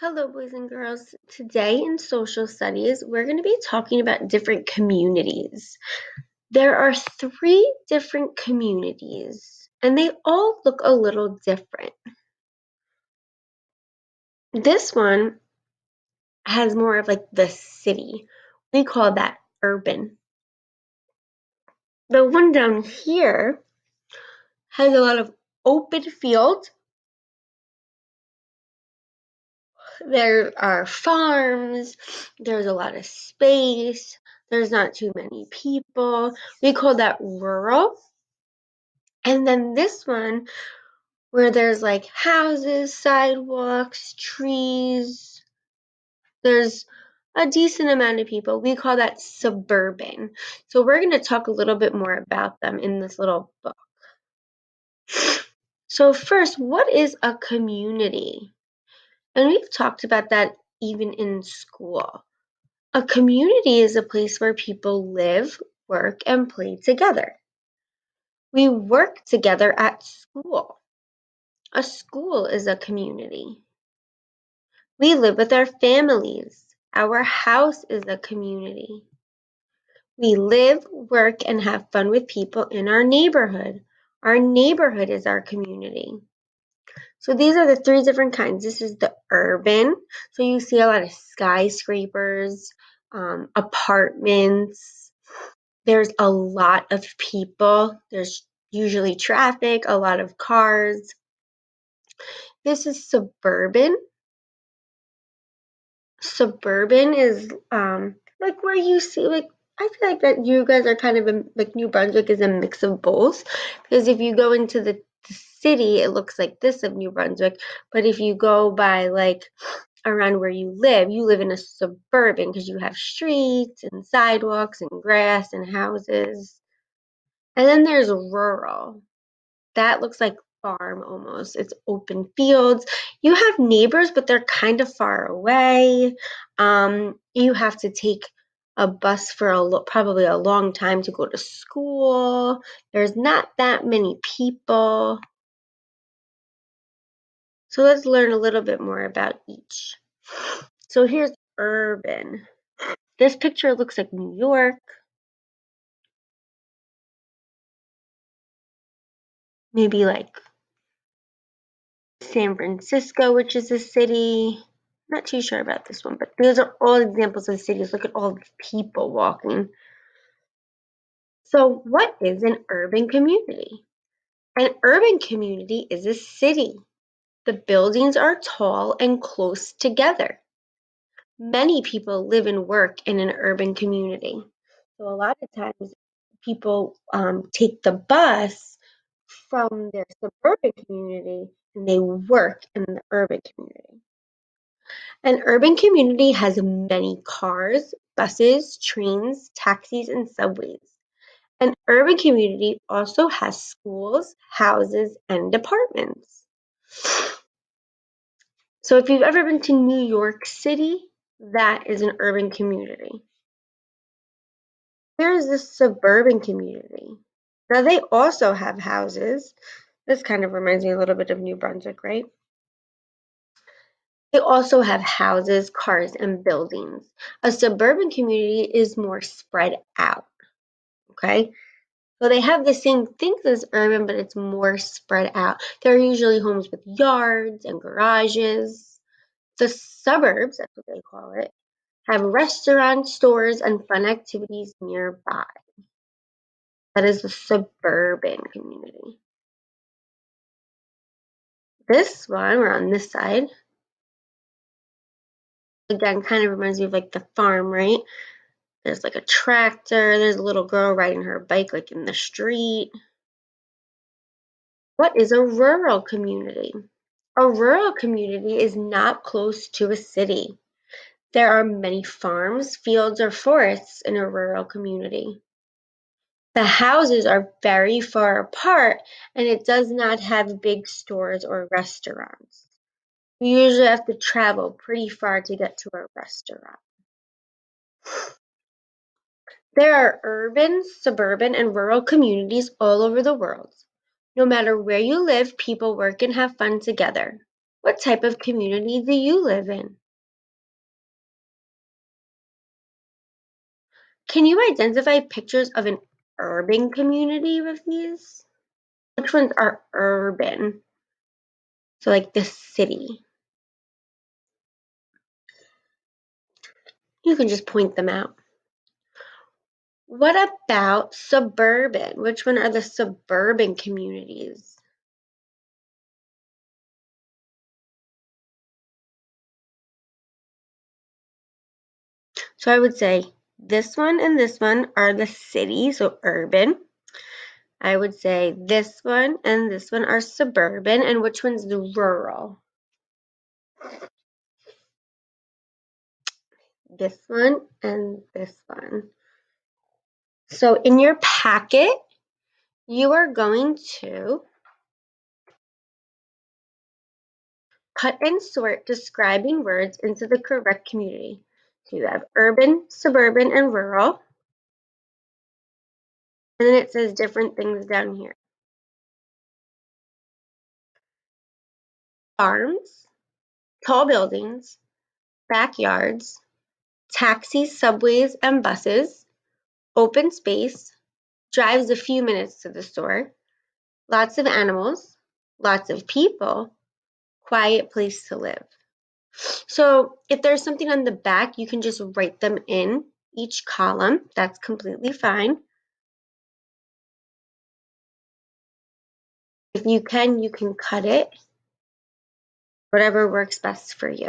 Hello, boys and girls. Today in social studies, we're going to be talking about different communities. There are three different communities, and they all look a little different. This one has more of like the city. We call that urban. The one down here has a lot of open fields. There are farms, there's a lot of space, there's not too many people. We call that rural. And then this one, where there's like houses, sidewalks, trees, there's a decent amount of people. We call that suburban. So we're going to talk a little bit more about them in this little book. So first, what is a community? And we've talked about that even in school. A community is a place where people live, work, and play together. We work together at school. A school is a community. We live with our families. Our house is a community. We live, work, and have fun with people in our neighborhood. Our neighborhood is our community. So these are the three different kinds. This is the urban. So you see a lot of skyscrapers, apartments. There's a lot of people. There's usually traffic, a lot of cars. This is suburban. Suburban is like where you see like I feel like that you guys are kind of like New Brunswick is a mix of both because if you go into the city it looks like this of New Brunswick, but if you go by like around where you live in a suburban because you have streets and sidewalks and grass and houses. And then there's rural. That looks like farm almost. It's open fields. You have neighbors, but they're kind of far away. You have to take a bus for probably a long time to go to school. There's not that many people. So let's learn a little bit more about each. So here's urban. This picture looks like New York, maybe like San Francisco, which is a city. Not too sure about this one, but these are all examples of cities. Look at all the people walking. So what is an urban community? An urban community is a city. The buildings are tall and close together. Many people live and work in an urban community. So a lot of times people take the bus from their suburban community and they work in the urban community. An urban community has many cars, buses, trains, taxis, and subways. An urban community also has schools, houses, and apartments. So if you've ever been to New York City, that is an urban community. Here's the suburban community. Now they also have houses. This kind of reminds me a little bit of New Brunswick, right? They also have houses, cars, and buildings. A suburban community is more spread out, okay? So they have the same things as urban, but it's more spread out. They're usually homes with yards and garages. The suburbs, that's what they call it, have restaurants, stores, and fun activities nearby. That is the suburban community. This one, we're on this side. Again, kind of reminds me of like the farm, right? There's like a tractor. There's a little girl riding her bike like in the street. What is a rural community? A rural community is not close to a city. There are many farms, fields, or forests in a rural community. The houses are very far apart and it does not have big stores or restaurants. You usually have to travel pretty far to get to a restaurant. There are urban, suburban, and rural communities all over the world. No matter where you live, people work and have fun together. What type of community do you live in? Can you identify pictures of an urban community with these? Which ones are urban? So like the city. You can just point them out. What about suburban? Which one are the suburban communities? So I would say this one and this one are the city, so urban. I would say this one and this one are suburban, and which one's the rural? This one and this one. So in your packet, you are going to cut and sort describing words into the correct community. So you have urban, suburban, and rural. And then it says different things down here. Farms, tall buildings, backyards, taxis, subways, and buses, open space, drives a few minutes to the store, lots of animals, lots of people, quiet place to live. So if there's something on the back, you can just write them in each column. That's completely fine. If you can cut it, whatever works best for you.